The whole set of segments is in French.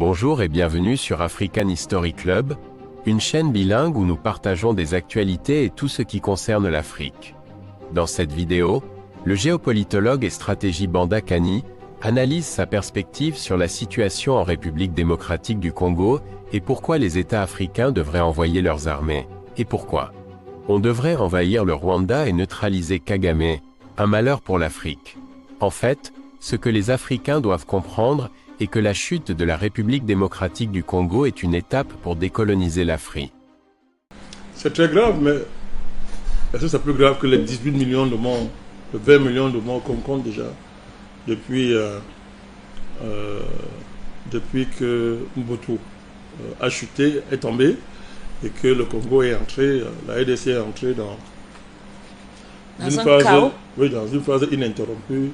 Bonjour et bienvenue sur African History Club, une chaîne bilingue où nous partageons des actualités et tout ce qui concerne l'Afrique. Dans cette vidéo, le géopolitologue et stratégie Banda Kani analyse sa perspective sur la situation en République démocratique du Congo et pourquoi les États africains devraient envoyer leurs armées. Et pourquoi on devrait envahir le Rwanda et neutraliser Kagame, un malheur pour l'Afrique. En fait, ce que les Africains doivent comprendre est que la chute de la République démocratique du Congo est une étape pour décoloniser l'Afrique. C'est très grave, mais est-ce que c'est plus grave que les 18 millions de morts, les 20 millions de morts qu'on compte déjà depuis que Mobutu a chuté, est tombé, et que le Congo est entré, la RDC est entrée dans une phase ininterrompue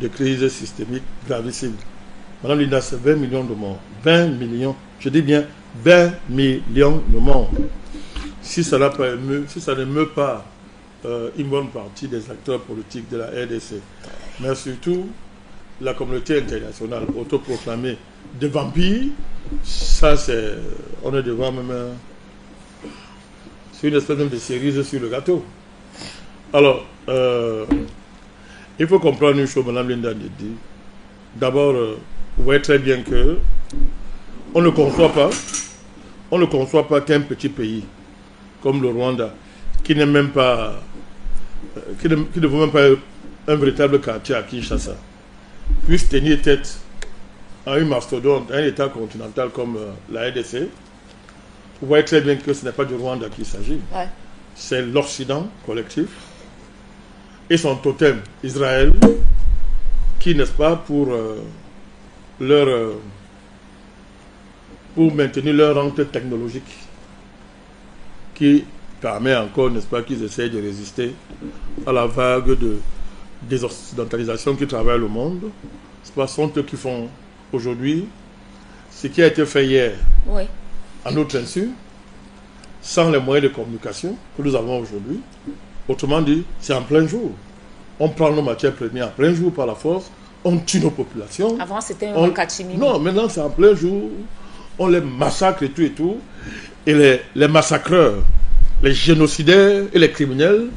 de crise systémique gravissime. Madame Linda, c'est 20 millions de morts. 20 millions, je dis bien 20 millions de morts. Si ça n'émeut pas une bonne partie des acteurs politiques de la RDC, mais surtout la communauté internationale autoproclamée de vampires, ça c'est... On est devant même... c'est une espèce même de cerise sur le gâteau. Alors, il faut comprendre une chose, Madame Linda dit. D'abord, vous voyez très bien que on ne conçoit pas qu'un petit pays comme le Rwanda, qui n'est même pas, qui ne vaut même pas un véritable quartier à Kinshasa, puisse tenir tête à un mastodonte, à un État continental comme la RDC. Vous voyez très bien que ce n'est pas du Rwanda qu'il s'agit. Ouais. C'est l'Occident collectif et son totem, Israël, qui, n'est-ce pas, pour maintenir leur rente technologique, qui permet encore, n'est-ce pas, qu'ils essayent de résister à la vague de désoccidentalisation qui traverse le monde. Ce sont eux qui font aujourd'hui ce qui a été fait hier, oui, à notre insu, sans les moyens de communication que nous avons aujourd'hui. Autrement dit, c'est en plein jour. On prend nos matières premières en plein jour par la force, on tue nos populations. Avant, c'était un catimini. Non, maintenant, c'est en plein jour. On les massacre et tout et tout. Et les massacreurs, les génocidaires et les criminels,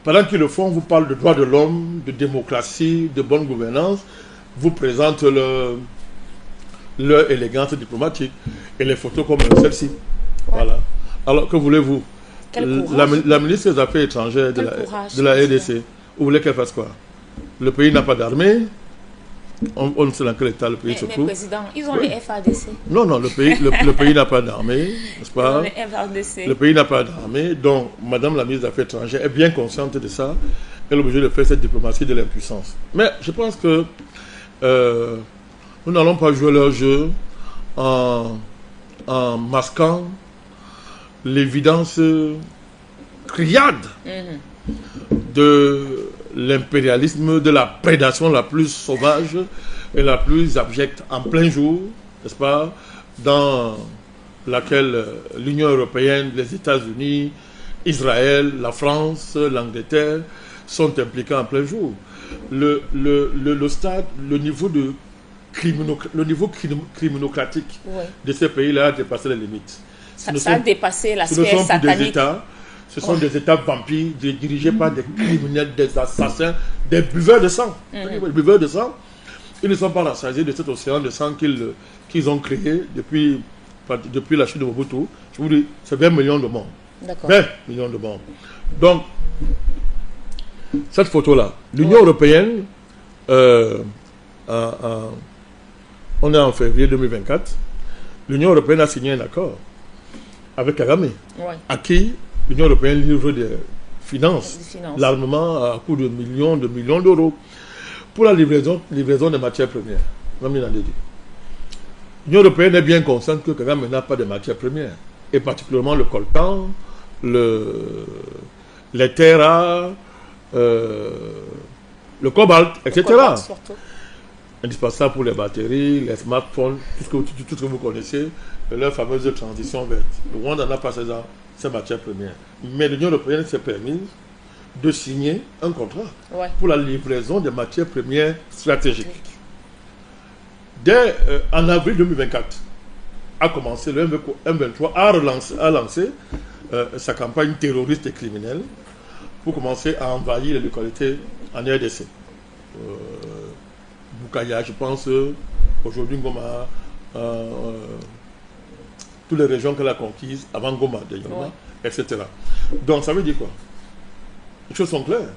pendant qu'ils le font, vous parlent de droits de l'homme, de démocratie, de bonne gouvernance, vous présentent leur élégance diplomatique et les photos comme celle-ci. Ouais. Voilà. Alors, que voulez-vous? La ministre des Affaires étrangères de la RDC, vous voulez qu'elle fasse quoi? Le pays n'a pas d'armée. On sait dans quel état le pays se trouve. Mais président, ils ont les FARDC. Non, le pays n'a pas d'armée, n'est-ce pas? Ils ont les FARDC. Le pays n'a pas d'armée, donc Madame la ministre des Affaires étrangères est bien consciente de ça. Elle est obligée de faire cette diplomatie de l'impuissance. Mais je pense que nous n'allons pas jouer leur jeu en masquant l'évidence criarde de l'impérialisme, de la prédation la plus sauvage et la plus abjecte en plein jour, n'est-ce pas, dans laquelle l'Union européenne, les États-Unis, Israël, la France, l'Angleterre sont impliqués en plein jour. Le niveau criminocratique, ouais, de ces pays-là a dépassé les limites. Ça a dépassé l'aspect satanique. Ce sont des États vampires dirigés par des criminels, des assassins, des buveurs de sang. Des buveurs de sang. Ils ne sont pas rassasiés de cet océan de sang qu'ils ont créé depuis la chute de Mobutu. Je vous dis, c'est 20 millions de morts. 20 millions de morts. Donc, cette photo-là, l'Union européenne, on est en février 2024, l'Union européenne a signé un accord avec Kagame, ouais, à qui l'Union européenne livre des finances. L'armement à coût de millions d'euros pour la livraison des matières premières. L'Union européenne est bien consciente que Kagame n'a pas de matières premières, et particulièrement le coltan, les terres rares, le cobalt, etc. Indispensable pour les batteries, les smartphones, tout ce que vous connaissez, leur fameuse transition verte. Le Rwanda n'a pas ces matières premières. Mais l'Union européenne s'est permise de signer un contrat, ouais, pour la livraison des matières premières stratégiques. En avril 2024, a commencé, le M23 a lancé sa campagne terroriste et criminelle pour commencer à envahir les localités en RDC. Boukaya, je pense, aujourd'hui Goma, toutes les régions qu'elle a conquises avant Goma, etc. Donc ça veut dire quoi? Les choses sont claires.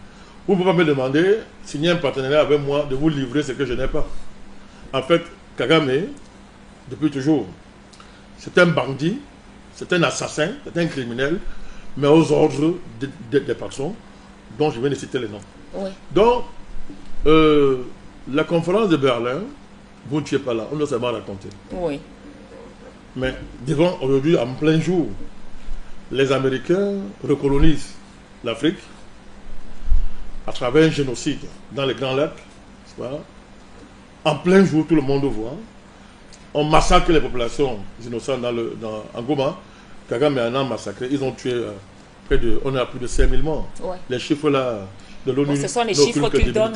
Vous ne pouvez pas me demander, signer un partenariat avec moi, de vous livrer ce que je n'ai pas. En fait, Kagame, depuis toujours, c'est un bandit, c'est un assassin, c'est un criminel, mais aux ordres des patrons dont je viens de citer les noms. Oui. Donc, la conférence de Berlin, vous n'étiez pas là, on nous a seulement raconté. Oui. Mais devant aujourd'hui, en plein jour, les Américains recolonisent l'Afrique à travers un génocide dans les Grands Lacs. Voilà. En plein jour, tout le monde voit. On massacre les populations innocentes en Goma. Kagame en a massacré. Ils ont tué on a plus de 5000 morts. Ouais. Les chiffres là de l'ONU. Ce sont les chiffres qu'il donne.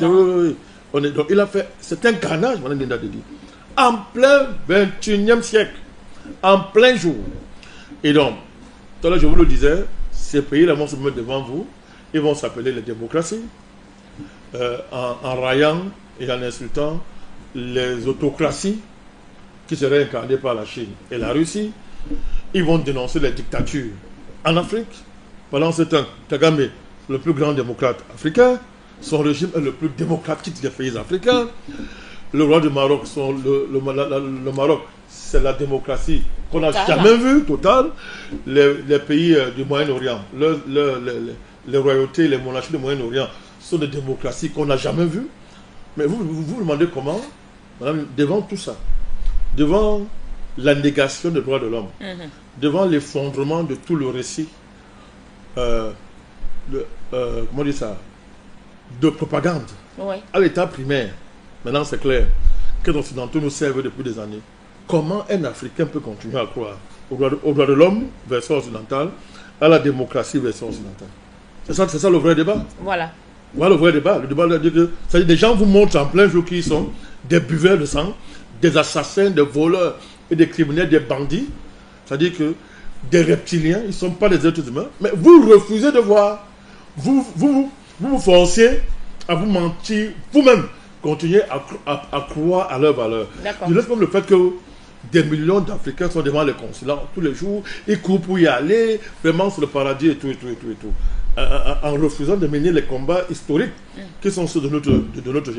Oui. Donc il a fait. C'est un carnage, Mme Linda Dedi. En plein 21e siècle. En plein jour. Et donc, tout à l'heure je vous le disais, ces pays-là vont se mettre devant vous. Ils vont s'appeler les démocraties. En raillant et en insultant les autocraties qui seraient incarnées par la Chine et la Russie. Ils vont dénoncer les dictatures en Afrique. Pendant ce temps, Kagame, le plus grand démocrate africain, son régime est le plus démocratique des pays africains. Le roi du Maroc, le Maroc, c'est la démocratie qu'on n'a jamais vue, totale. Les pays du Moyen-Orient, les royautés, les monarchies du Moyen-Orient sont des démocraties qu'on n'a jamais vues. Mais vous demandez comment, madame, devant tout ça, devant la négation des droits de l'homme, devant l'effondrement de tout le récit, comment dire ça, de propagande, à l'état primaire, maintenant c'est clair, que les Occidentaux nous servent depuis des années. Comment un Africain peut continuer à croire au droit de l'homme, version occidentale, à la démocratie, version occidentale? C'est ça le vrai débat. Voilà. Voilà le vrai débat. Le débat, c'est-à-dire des gens vous montrent en plein jour qui sont des buveurs de sang, des assassins, des voleurs et des criminels, des bandits. C'est-à-dire que des reptiliens, ils ne sont pas des êtres humains, mais vous refusez de voir. Vous vous forcez à vous mentir vous-même. Continuez à croire à leur valeur. Je laisse comme le fait que des millions d'Africains sont devant les consulats tous les jours, ils courent pour y aller, vraiment c'est le paradis et tout. En refusant de mener les combats historiques qui sont ceux de notre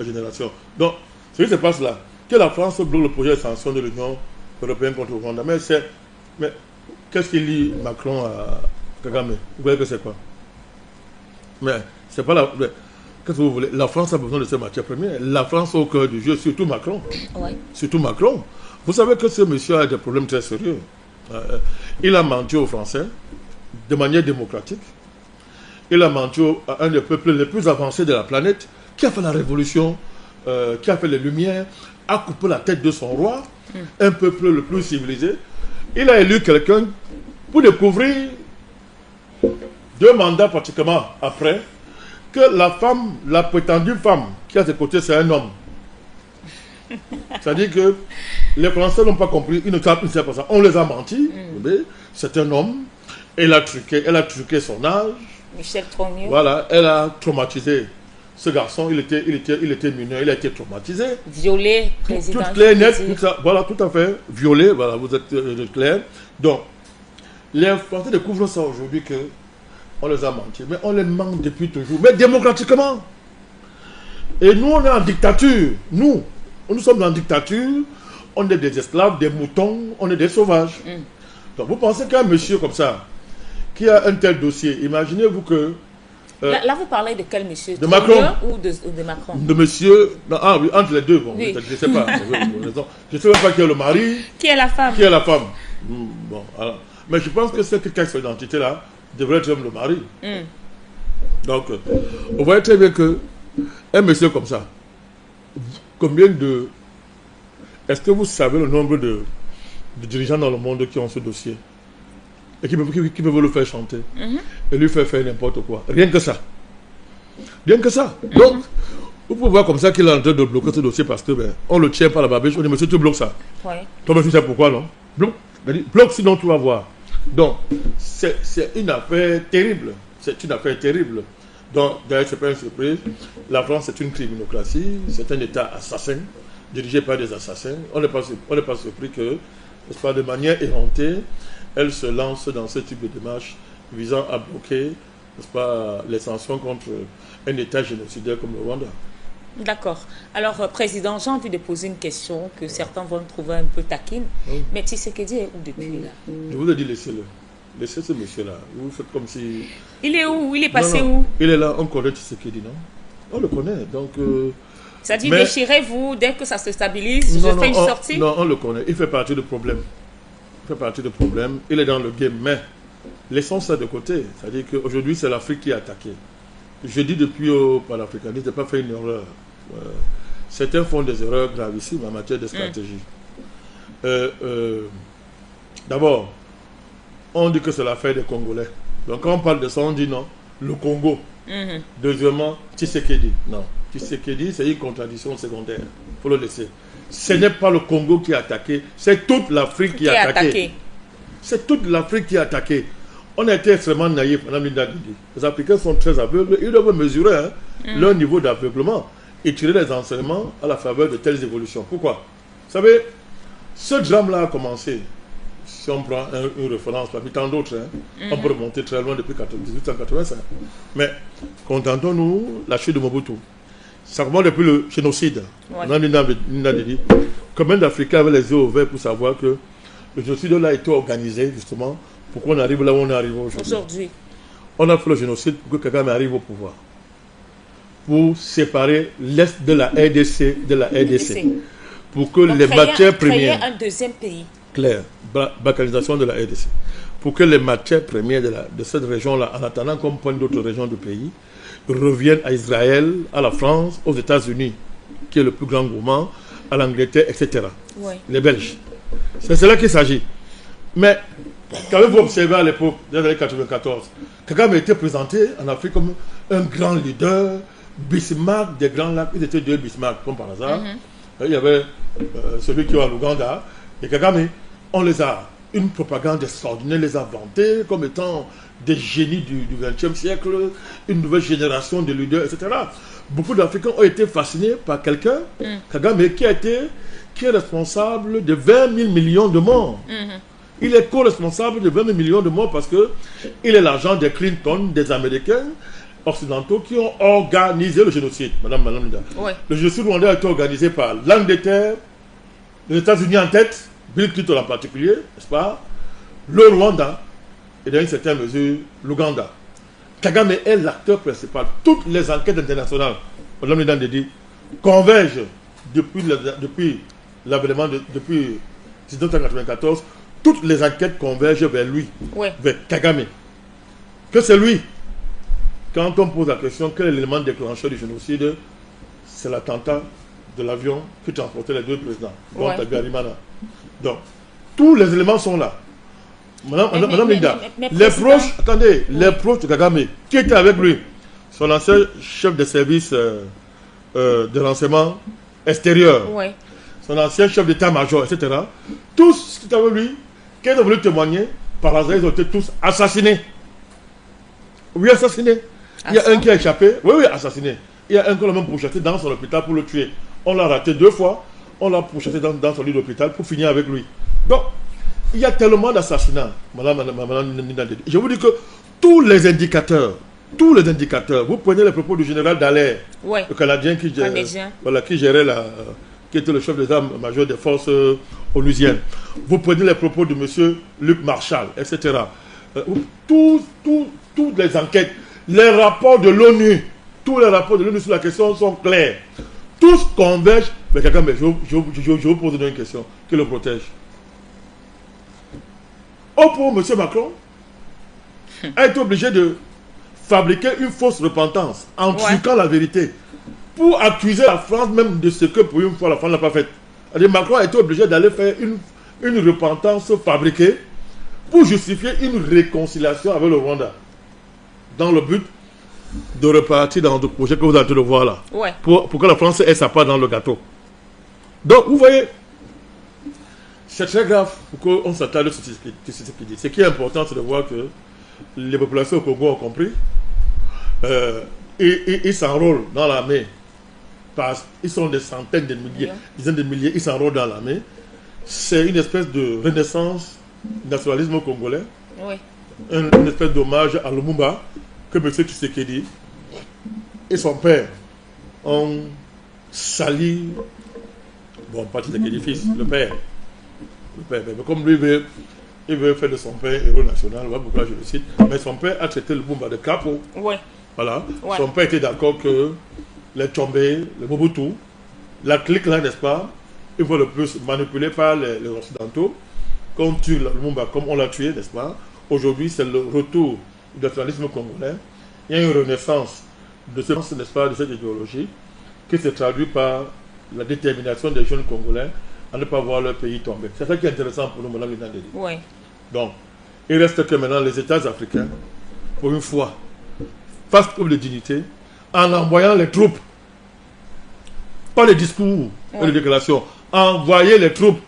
génération. Donc, ce qui se passe là, que la France bloque le projet de sanction de l'Union européenne contre le Rwanda, mais qu'est-ce qu'il lie Macron à Kagame? Vous voyez que c'est quoi? Mais c'est pas la... Qu'est-ce que vous voulez? La France a besoin de ces matières premières. La France au cœur du jeu, surtout Macron. Oui. Surtout Macron. Vous savez que ce monsieur a des problèmes très sérieux. Il a menti aux Français de manière démocratique. Il a menti à un des peuples les plus avancés de la planète, qui a fait la révolution, qui a fait les Lumières, a coupé la tête de son roi, un peuple le plus civilisé. Il a élu quelqu'un pour découvrir 2 mandats pratiquement après que la prétendue femme qui est à ses côtés, c'est un homme. C'est-à-dire que les Français n'ont pas compris, ils ne savent pas ça. On les a menti, c'est un homme, elle a truqué son âge. Michel Trogneux. Voilà, elle a traumatisé ce garçon, il était mineur, il a été traumatisé. Violé, président. Tout clair, net, tout ça, voilà, tout à fait, violé, voilà, vous êtes clair. Donc, les Français découvrent ça aujourd'hui que on les a menti, mais on les ment depuis toujours, mais démocratiquement. Et nous, on est en dictature. Nous sommes en dictature, on est des esclaves, des moutons, on est des sauvages. Donc, vous pensez qu'un monsieur comme ça, qui a un tel dossier, imaginez-vous que... là, vous parlez de quel monsieur? De Macron. Ou de Macron? De monsieur... oui, entre les deux, bon, oui. Je ne sais pas. Je ne sais même pas qui est le mari. Qui est la femme? Qui est la femme. Bon, alors. Mais je pense que cette caisse d'identité-là devrait être le mari. Donc, on voit très bien que un monsieur comme ça, combien de... Est-ce que vous savez le nombre de dirigeants dans le monde qui ont ce dossier et qui peuvent le faire chanter et lui faire n'importe quoi? Rien que ça. Rien que ça. Donc, vous pouvez voir comme ça qu'il est en train de bloquer ce dossier parce que on le tient par la barbiche, on dit monsieur tu bloques ça. Oui. Toi, tu sais pourquoi, non? Bloque, sinon tu vas voir. Donc, c'est une affaire terrible. C'est une affaire terrible. Donc, d'ailleurs, ce n'est pas une surprise. La France, c'est une criminocratie. C'est un État assassin, dirigé par des assassins. On n'est pas surpris que, n'est-ce pas, de manière éhontée, elle se lance dans ce type de démarche visant à bloquer, n'est-ce pas, les sanctions contre un État génocidaire comme le Rwanda. D'accord. Alors, Président, j'ai envie de poser une question que certains vont trouver un peu taquine. Mais Tshisekedi est où depuis là? Je vous ai dit, laissez-le. Laissez ce monsieur-là. Vous faites comme si... Il est où? Il est passé Non. où? Il est là, on connaît Tshisekedi, non? On le connaît, donc... Ça dit, déchirez-vous dès que ça se stabilise, je fais une sortie? Non, on le connaît. Il fait partie du problème. Il est dans le game, mais laissons ça de côté. C'est-à-dire qu'aujourd'hui, c'est l'Afrique qui est attaquée. Je dis depuis au panafricanisme, je n'ai pas fait une erreur. Certains font des erreurs gravissimes en matière de stratégie. D'abord, on dit que c'est l'affaire des Congolais. Donc quand on parle de ça, on dit non, le Congo. Deuxièmement, Tshisekedi. Non, Tshisekedi, c'est une contradiction secondaire. Il faut le laisser. Ce n'est pas le Congo qui est attaqué, c'est toute l'Afrique qui est attaquée. C'est toute l'Afrique qui est attaquée. On a été extrêmement naïfs, Mme Linda Didi. Les Africains sont très aveugles. Ils doivent mesurer leur niveau d'aveuglement et tirer les enseignements à la faveur de telles évolutions. Pourquoi? Vous savez, ce drame-là a commencé. Si on prend une référence, parmi tant d'autres, on peut remonter très loin depuis 1885. Mais contentons-nous la chute de Mobutu. Ça commence depuis le génocide. Mme Linda Didi. Combien d'Africains avaient les yeux ouverts pour savoir que le génocide là a été organisé justement pour qu'on arrive là où on est arrivé aujourd'hui. On a fait le génocide pour que Kagame arrive au pouvoir. Pour séparer l'Est de la RDC. Pour que les matières premières... Créer un deuxième pays. Claire, balkanisation de la RDC. Pour que les matières premières de cette région-là, en attendant qu'on prenne d'autres régions du pays, reviennent à Israël, à la France, aux États-Unis, qui est le plus grand gourmand, à l'Angleterre, etc. Les Belges. C'est cela qu'il s'agit. Mais, qu'avez-vous observé à l'époque, dans les années 1994, Kagame était présenté en Afrique comme un grand leader, Bismarck des Grands Lacs. Ils étaient deux Bismarck, comme par hasard. Il y avait celui qui est à l'Ouganda, et Kagame, on les a, une propagande extraordinaire, les a vantés comme étant des génies du XXe siècle, une nouvelle génération de leaders, etc. Beaucoup d'Africains ont été fascinés par quelqu'un, Kagame, qui est responsable de 20 000 millions de morts. Il est co-responsable de 20 000 millions de morts parce qu'il est l'agent des Clinton, des Américains occidentaux qui ont organisé le génocide. Madame Linda. Le génocide rwandais a été organisé par l'Angleterre, les États-Unis en tête, Bill Clinton en particulier, n'est-ce pas, le Rwanda et dans une certaine mesure l'Ouganda. Kagame est l'acteur principal. Toutes les enquêtes internationales, Madame Linda dit, convergent depuis l'avènement depuis 1994. Toutes les enquêtes convergent vers lui, vers Kagame. Que c'est lui. Quand on pose la question, quel est l'élément déclencheur du génocide? C'est l'attentat de l'avion qui transportait les deux présidents, Donc, tous les éléments sont là. Madame Linda, les proches de Kagame, qui étaient avec lui, son ancien chef de service de renseignement extérieur, son ancien chef d'état-major, etc., tous qui étaient avec lui, qui ont voulu témoigner, par hasard, ils ont été tous assassinés. Oui, assassinés. Il y a un qui a échappé, assassiné. Il y a un qui l'a même pourchassé dans son hôpital pour le tuer. On l'a raté 2 fois, on l'a pourchassé dans son lit d'hôpital pour finir avec lui. Donc, il y a tellement d'assassinats, madame Nina Dedi. Je vous dis que tous les indicateurs, vous prenez les propos du général Dallaire, le Canadien qui était le chef d'état-major des forces onusiennes. Vous prenez les propos de M. Luc Marshall, etc. Toutes les enquêtes, les rapports de l'ONU, tous les rapports de l'ONU sur la question sont clairs. Tous convergent. Mais quelqu'un, je vous pose une question. Qui le protège? Pour M. Macron a été obligé de fabriquer une fausse repentance en truquant la vérité pour accuser la France même de ce que pour une fois la France n'a pas fait. Macron a été obligé d'aller faire une repentance fabriquée pour justifier une réconciliation avec le Rwanda dans le but de repartir dans le projet que vous êtes en train de voir là pour que la France ait sa part dans le gâteau. Donc vous voyez, C'est très grave pour qu'on s'attarde sur ce qu'il dit. Ce qui est important, c'est de voir que les populations au Congo ont compris. Et ils s'enrôlent dans l'armée. Ils sont des centaines de milliers, dizaines de milliers, ils s'enrôlent dans l'armée. C'est une espèce de renaissance du nationalisme congolais. Oui. Une espèce d'hommage à Lumumba que M. Tshisekedi et son père ont sali. Bon, pas Tshisekedi fils, le père. Mais comme lui il veut faire de son père héros national, voilà pourquoi je le cite. Mais son père a traité Lumumba de capot. Oui. Voilà. Ouais. Son père était d'accord que les Tchombe, les Mobutu, la clique là, n'est-ce pas, une fois de plus manipulée par les Occidentaux, qu'on tue Lumumba comme on l'a tué, n'est-ce pas. Aujourd'hui, c'est le retour du nationalisme congolais. Il y a une renaissance de ce, n'est-ce pas, de cette idéologie qui se traduit par la détermination des jeunes Congolais à ne pas voir leur pays tomber. C'est ça qui est intéressant pour nous, Mme Linandeli. Oui. Donc, il reste que maintenant les États africains, pour une fois, fassent preuve de dignité en envoyant les troupes. Pas les discours et les déclarations. Envoyer les troupes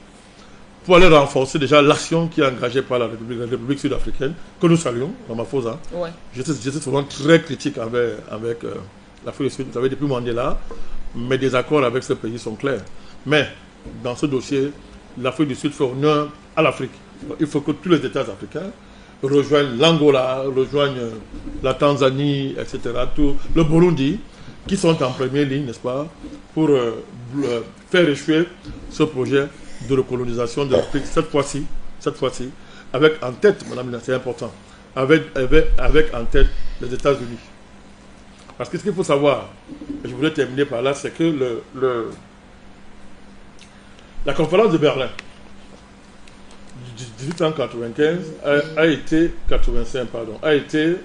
pour aller renforcer déjà l'action qui est engagée par la République sud-africaine, que nous saluons, Ramaphosa. Ouais. J'étais souvent très critique avec l'Afrique du Sud. Vous savez, depuis Mandela, mes désaccords avec ce pays sont clairs. Mais dans ce dossier, l'Afrique du Sud fait honneur à l'Afrique. Il faut que tous les États africains rejoignent l'Angola, rejoignent la Tanzanie, etc., tout, le Burundi, qui sont en première ligne, n'est-ce pas, pour faire échouer ce projet de recolonisation de l'Afrique, cette fois-ci, avec en tête, madame, c'est important, avec en tête les États-Unis. Parce que ce qu'il faut savoir, et je voudrais terminer par là, c'est que la conférence de Berlin, 1895, a été 85, pardon, a été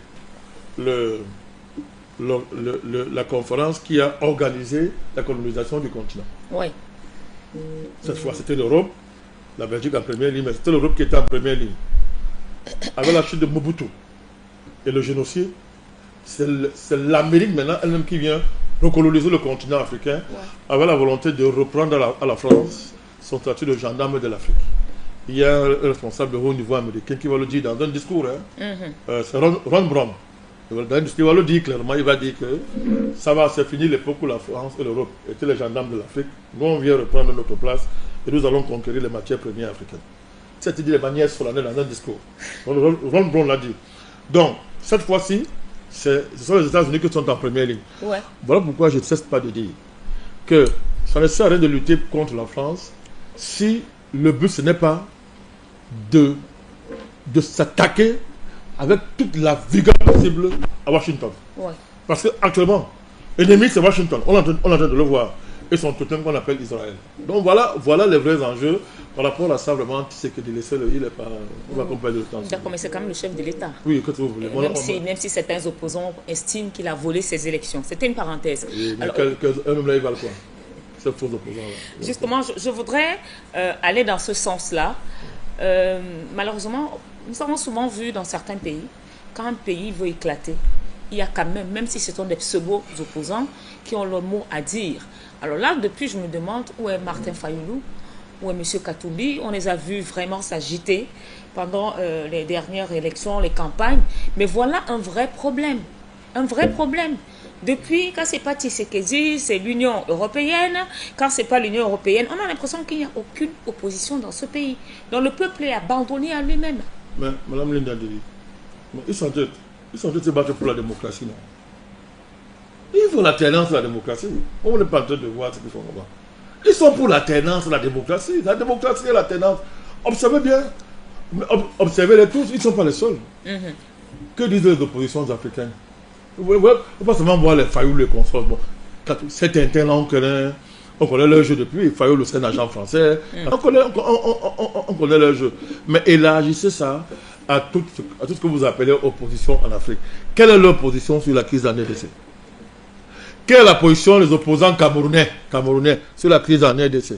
la conférence qui a organisé la colonisation du continent. Oui. Cette fois, c'était l'Europe, la Belgique en première ligne, mais c'était l'Europe qui était en première ligne. Avec la chute de Mobutu et le génocide, c'est l'Amérique maintenant elle-même qui vient recoloniser le continent africain, avec la volonté de reprendre à la France son statut de gendarme de l'Afrique. Il y a un responsable de haut niveau américain qui va le dire dans un discours. C'est Ron Brown. Il va le dire clairement, il va dire que ça va, c'est fini l'époque où la France et l'Europe étaient les gendarmes de l'Afrique. Nous, on vient reprendre notre place et nous allons conquérir les matières premières africaines. C'était dit de manière solennelle dans un discours. Ron Brown l'a dit. Donc, cette fois-ci, ce sont les États-Unis qui sont en première ligne. Ouais. Voilà pourquoi je ne cesse pas de dire que ça ne sert à rien de lutter contre la France si le but ce n'est pas de s'attaquer avec toute la vigueur possible à Washington. Ouais. Parce qu'actuellement, l'ennemi c'est Washington. On est en train de le voir. Et son totem qu'on appelle Israël. Donc voilà les vrais enjeux par rapport à ça. Vraiment, c'est que de laisser il n'est pas. On va comprendre le temps. D'accord, mais c'est quand même le chef de l'État. Oui, que vous voulez. Même si certains opposants estiment qu'il a volé ses élections. C'était une parenthèse. Eux-mêmes là, ils valent quoi? Ces faux opposants là. Justement, je voudrais aller dans ce sens-là. Malheureusement, nous avons souvent vu dans certains pays, quand un pays veut éclater, il y a quand même si ce sont des pseudo-opposants, qui ont leur mot à dire. Alors là, depuis, je me demande où est Martin Fayoulou, où est M. Katumbi. On les a vus vraiment s'agiter pendant les dernières élections, les campagnes. Mais voilà un vrai problème. Un vrai problème. Depuis, quand ce n'est pas Tshisekedi, c'est l'Union européenne. Quand ce n'est pas l'Union européenne, on a l'impression qu'il n'y a aucune opposition dans ce pays. Donc le peuple est abandonné à lui-même. Mais Mme Linda Deli, ils sont en train de se battre pour la démocratie, non? Ils font l'alternance de la démocratie. On n'est pas en train de voir ce qu'ils font là-bas. Ils sont pour l'alternance de la démocratie. La démocratie et l'alternance. Observez bien. Observez-les tous, ils ne sont pas les seuls. Que disent les oppositions africaines? Vous ne pouvez pas seulement voir les Fayoulou, les consorts. Bon, cet interne, on connaît leur jeu depuis. Fayoulou, c'est un agent français. On connaît leur jeu. Mais élargissez ça à tout ce que vous appelez opposition en Afrique. Quelle est leur position sur la crise en RDC? Quelle est la position des opposants camerounais sur la crise en RDC?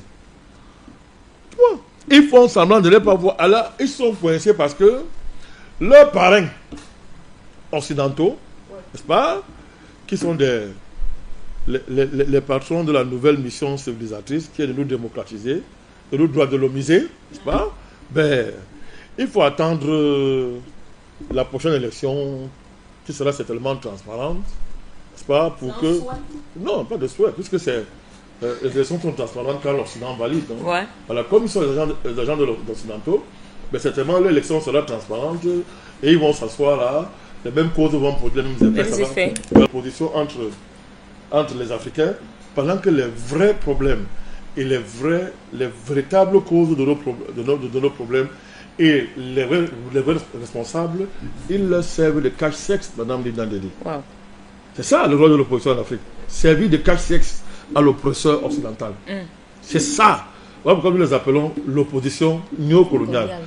Ils font semblant de ne pas voir. Alors, ils sont coincés parce que leurs parrains occidentaux, n'est-ce pas, qui sont les patrons de la nouvelle mission civilisatrice qui est de nous démocratiser, et le droit de l'homisé, n'est-ce pas? Ben, il faut attendre la prochaine élection qui sera certainement transparente, n'est-ce pas? Pour que... Non, pas de souhait, puisque c'est... les élections sont transparentes quand l'Occident valide. Hein. Ouais. Voilà, comme ils sont les agents occidentaux, ben certainement l'élection sera transparente et ils vont s'asseoir là, les mêmes causes vont produire les mêmes effets. La position entre les Africains, pendant que les vrais problèmes et les véritables causes de nos problèmes et les vrais responsables, ils leur servent de cache-sexe, Madame Linda Ndedi. Wow. C'est ça le rôle de l'opposition en Afrique, servir de cache-sexe à l'oppresseur occidental. C'est ça. Voilà pourquoi nous les appelons l'opposition néocoloniale.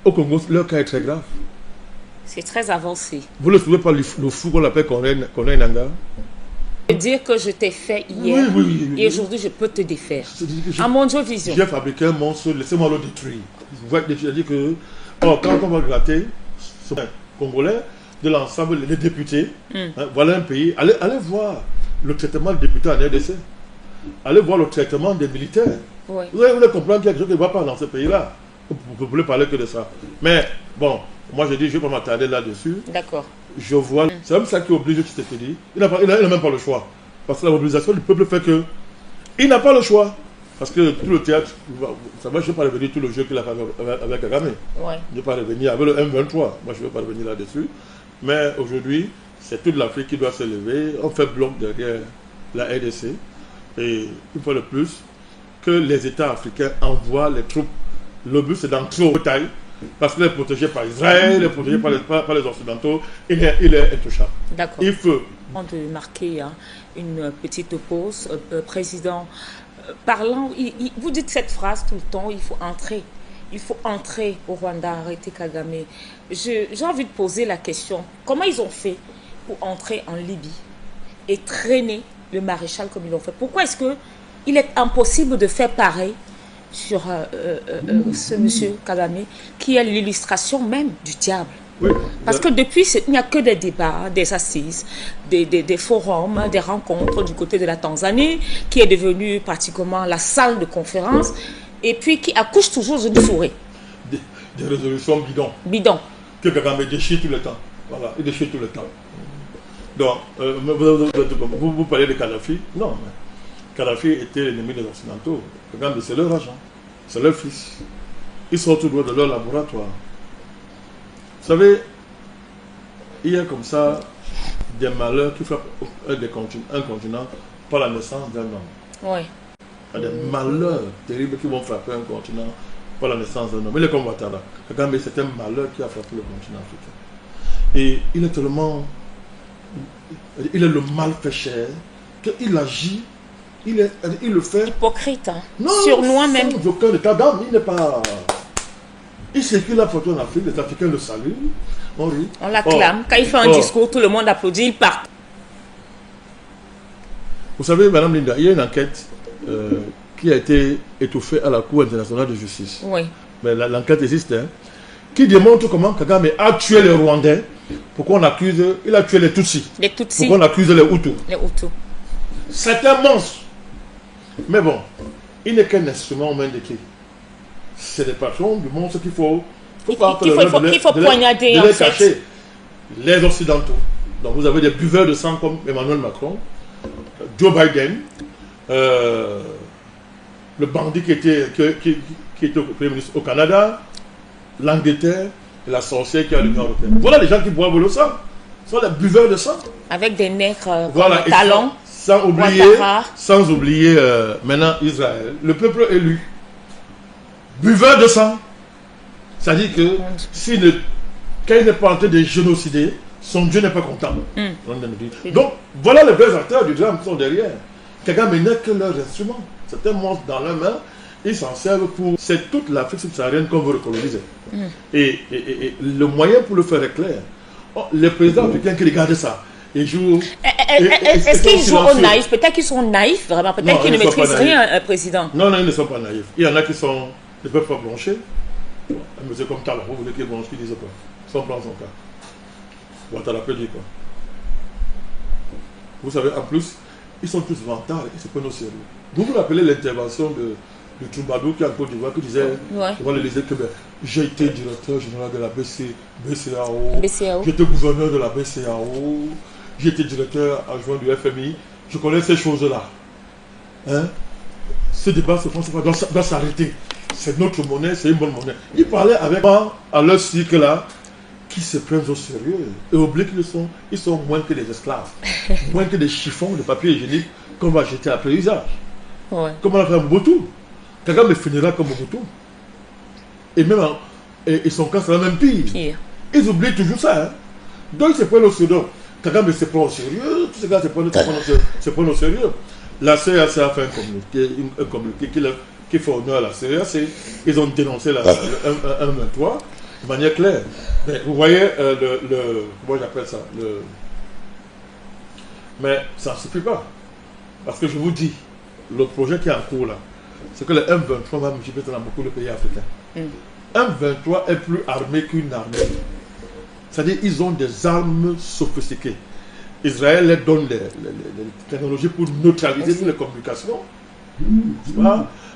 Au Congo, leur cas est très grave. C'est très avancé. Vous ne trouvez pas le fou qu'on appelle Corneille Nangaa? Dire que je t'ai fait hier et aujourd'hui je peux te défaire. À mon Dieu Vision. J'ai fabriqué un monstre, laissez-moi le détruire. Vous voyez, je dis que quand on va gratter ce Congolais, de l'ensemble des députés, voilà un pays, allez voir le traitement des députés en RDC. Allez voir le traitement des militaires. Ouais. Vous allez comprendre qu'il y a quelque chose qui ne va pas dans ce pays-là. Vous voulez parler que de ça. Mais bon, moi je dis, je ne vais pas m'attarder là-dessus. D'accord. Je vois, c'est même ça qui oblige Tshisekedi. Il n'a même pas le choix. Parce que la mobilisation du peuple fait que il n'a pas le choix. Parce que tout le théâtre, ça va, je ne vais pas revenir tout le jeu qu'il a fait avec Kagame. Ouais. Je ne vais pas revenir avec le M23. Moi, je ne vais pas revenir là-dessus. Mais aujourd'hui, c'est toute l'Afrique qui doit se lever. On fait bloc derrière la RDC. Et une fois de plus, que les États africains envoient les troupes. Le but, c'est d'entrer au taille. Parce qu'il est protégé par Israël, il est protégé par les Occidentaux, il est intouchable. D'accord. Il faut... Avant de marquer une petite pause, Président, parlant, vous dites cette phrase tout le temps, il faut entrer au Rwanda, arrêter Kagame. J'ai envie de poser la question, comment ils ont fait pour entrer en Libye et traîner le maréchal comme ils l'ont fait? Pourquoi est-ce qu'il est impossible de faire pareil sur ce monsieur Kagame, qui est l'illustration même du diable? Oui. Parce que depuis, il n'y a que des débats, des assises, des forums, des rencontres du côté de la Tanzanie, qui est devenue pratiquement la salle de conférence, et puis qui accouche toujours d'une forêt. Des résolutions bidons. Bidon. Que Kagame déchire tout le temps. Voilà, il déchire tout le temps. Donc, vous parlez de Kadhafi? Non, mais Kadhafi était l'ennemi des Occidentaux. Kagame, c'est leur agent, c'est leur fils. Ils sont tout droit de leur laboratoire. Vous savez, il y a comme ça des malheurs qui frappent un continent par la naissance d'un homme. Oui. Il y a des malheurs terribles qui vont frapper un continent par la naissance d'un homme. Il est comme Ouattara. Kagame, c'est un malheur qui a frappé le continent africain. Et il est tellement... Il est le mal fait cher qu'il agit, il le fait... Hypocrite, hein. Non, sur nous-mêmes. Sans aucun état d'âme, il n'est pas... Il circule la photo en Afrique, les Africains le saluent. On l'acclame. Quand il fait un discours, tout le monde applaudit, il part. Vous savez, Madame Linda, il y a une enquête qui a été étouffée à la Cour internationale de justice. Oui. Mais l'enquête existe, hein, qui démontre comment Kagame a tué les Rwandais. Pourquoi on accuse... Il a tué les Tutsis. Les Tutsis. Pourquoi on accuse les Hutus? Les Hutus. C'est un monstre. Mais bon, il n'est qu'un instrument aux mains de qui? C'est des patrons du monstre qu'il faut poignarder, en fait. Cacher. Les Occidentaux. Donc vous avez des buveurs de sang comme Emmanuel Macron, Joe Biden, le bandit qui était au Premier ministre au Canada, l'Angleterre et la sorcière qui est à l'Union européenne. Voilà les gens qui boivent le sang. Ce sont des buveurs de sang. Avec des nègres voilà, talons. Sans oublier maintenant Israël, le peuple élu. Buveur de sang. C'est-à-dire que quand il n'est pas en train de génocider, son Dieu n'est pas content. Donc, voilà les vrais acteurs du drame qui sont derrière. Kagame n'est que leur instrument. C'est un monstre dans leurs mains. Ils s'en servent pour... C'est toute l'Afrique subsaharienne qu'on veut recoloniser. Et le moyen pour le faire est clair. Oh, les présidents africains qui regardent ça, ils jouent... Est-ce qu'ils jouent au naïf? Peut-être qu'ils sont naïs, vraiment. Peut-être qu'ils ne maîtrisent rien, président. Non, ils ne sont pas naïfs. Il y en a qui ne peuvent pas blanchir. Un monsieur comme Talon, vous voulez qu'il blanche, qui disent quoi? Sans prendre son cas. Ouattara peut dire quoi? Vous savez, en plus, ils sont tous vantards, ils se prennent au sérieux. Vous vous rappelez l'intervention le troubadour qui est en Côte d'Ivoire, qui disait, devant l'Élysée, que j'ai été directeur général de la BCAO, j'étais gouverneur de la BCAO, j'étais directeur adjoint du FMI, je connais ces choses-là. Hein? Ce débat se France doit s'arrêter. C'est notre monnaie, c'est une bonne monnaie. Ils parlaient avec moi à leur cycle là, qui se prennent au sérieux et oublient qu'ils sont moins que des esclaves, moins que des chiffons de papier hygiénique qu'on va jeter après usage. Comme on a fait un Mobutu. Kagame finira comme Mobutu. Et même et son cas sera même pire. Ils oublient toujours ça. Hein. Donc ils se prennent au sérieux. Kagame se prend au sérieux, tous ces gars se prennent au sérieux. La CAC a fait un communiqué qui fait honneur à la CAC. Ils ont dénoncé la 1-23 de manière claire. Mais vous voyez, comment j'appelle ça mais ça ne suffit pas. Parce que je vous dis, le projet qui est en cours là, c'est que le M23 va multiplier dans beaucoup de pays africains. M23 est plus armé qu'une armée. C'est-à-dire ils ont des armes sophistiquées. Israël leur donne les technologies pour neutraliser toutes les communications,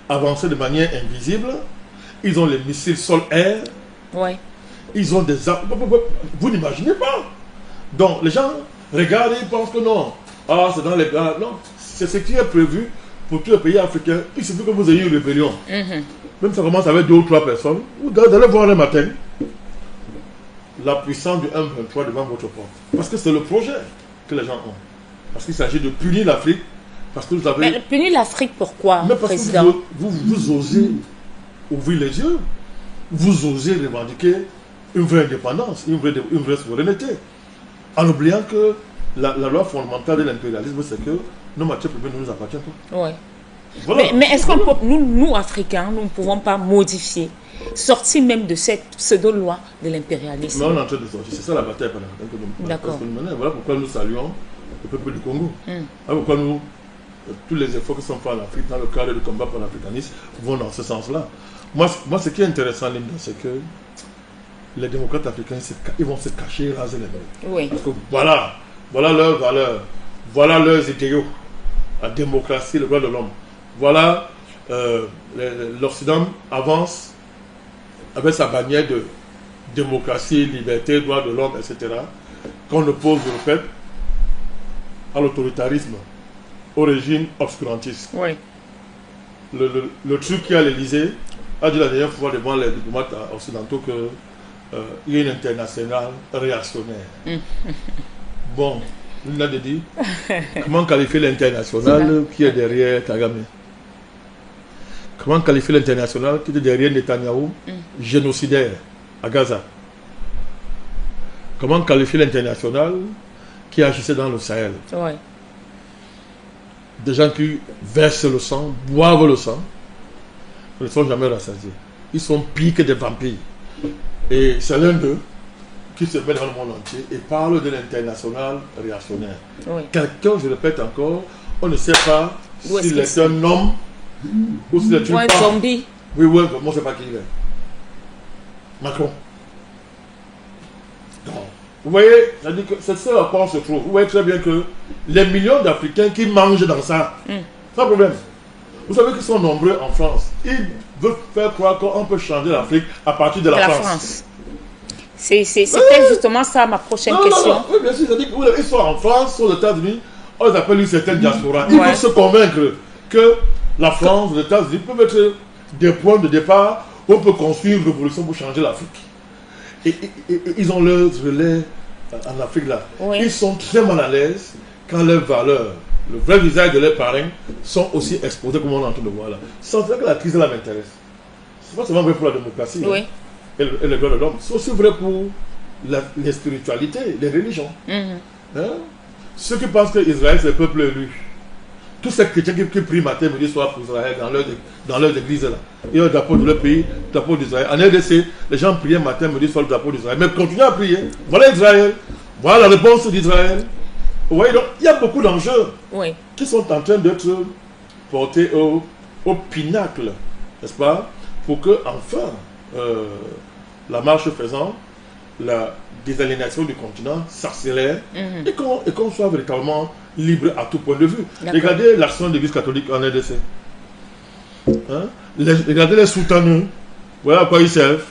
avancer de manière invisible. Ils ont les missiles sol-air. Ils ont des armes. Vous n'imaginez pas. Donc les gens regardent et ils pensent que non. Ah, c'est dans les... Non, c'est ce qui est prévu pour tous les pays africains. Il suffit que vous ayez une rébellion. Même si ça commence avec 2 ou 3 personnes, vous allez voir le matin la puissance du M23 devant votre porte. Parce que c'est le projet que les gens ont. Parce qu'il s'agit de punir l'Afrique. Parce que vous avez... Mais punir l'Afrique, pourquoi, mais parce président? Que vous osez ouvrir les yeux. Vous osez revendiquer une vraie indépendance, une vraie souveraineté. En oubliant que la loi fondamentale de l'impérialisme, c'est que nos matières premières ne nous appartiennent pas. Voilà. Mais est-ce qu'on peut, nous, Africains, nous ne pouvons pas modifier, sortir même de cette pseudo-loi de l'impérialisme? Mais on est en train de sortir. C'est ça la bataille que nous menons. Voilà pourquoi nous saluons le peuple du Congo. Voilà pourquoi tous les efforts qui sont faits en Afrique dans le cadre du combat pour l'africanisme vont dans ce sens-là. Moi, ce qui est intéressant, Linda, c'est que les démocrates africains, ils vont se cacher et raser les mains. Parce que voilà leurs valeurs, voilà leurs idéaux. La démocratie, le droit de l'homme. Voilà, l'Occident avance avec sa bannière de démocratie, liberté, droit de l'homme, etc. Qu'on oppose, je répète, à l'autoritarisme, au régime obscurantiste. Le truc qui est à l'Élysée a dit la dernière fois devant les diplomates occidentaux qu'il y a une internationale réactionnaire. Bon, il a dit, comment qualifier l'international qui est derrière Kagame? Comment qualifier l'international qui est derrière Netanyahou, génocidaire à Gaza? Comment qualifier l'international qui agissait dans le Sahel? Des gens qui versent le sang, boivent le sang, ne sont jamais rassasiés. Ils sont pires que des vampires. Et c'est l'un d'eux qui se met dans le monde entier et parle de l'international réactionnaire. Quelqu'un, je répète encore, on ne sait pas s'il est un homme ou s'il est un zombie. Oui, moi je ne sais pas qui il est. Macron. Donc, vous voyez, c'est ça à quoi on se trouve. Vous voyez très bien que les millions d'Africains qui mangent dans ça, sans problème. Vous savez qu'ils sont nombreux en France. Ils veulent faire croire qu'on peut changer l'Afrique à partir de la France. C'était justement ça ma prochaine question. Non. Oui, bien sûr, c'est-à-dire qu'ils sont en France, aux États-Unis, on les appelle une certaine diaspora. Ils veulent se convaincre que la France, les États-Unis peuvent être des points de départ où on peut construire une révolution pour changer l'Afrique. Et ils ont leurs relais en Afrique là. Ils sont très mal à l'aise quand leurs valeurs, le vrai visage de leurs parrains, sont aussi exposés comme on est en train de voir là. C'est vrai que la crise là m'intéresse. C'est pas seulement vrai pour la démocratie et le droit de l'homme. C'est aussi vrai pour les spiritualités, les religions. Ceux qui pensent que Israël c'est le peuple élu. Tous ces chrétiens qui prient matin, midi, soir pour Israël dans leurs églises là. Il y a le drapeau de leur pays, le drapeau d'Israël. En RDC, les gens priaient matin, midi, soir le drapeau d'Israël. Mais continuez à prier. Voilà Israël. Voilà la réponse d'Israël. Vous voyez, donc il y a beaucoup d'enjeux qui sont en train d'être portés au pinacle, n'est-ce pas? Pour que, enfin, la marche faisant, la désaliénation du continent s'accélère et qu'on soit véritablement libre à tout point de vue. Regardez l'action de l'Église catholique en RDC. Regardez les soutenus. Voilà à quoi ils servent.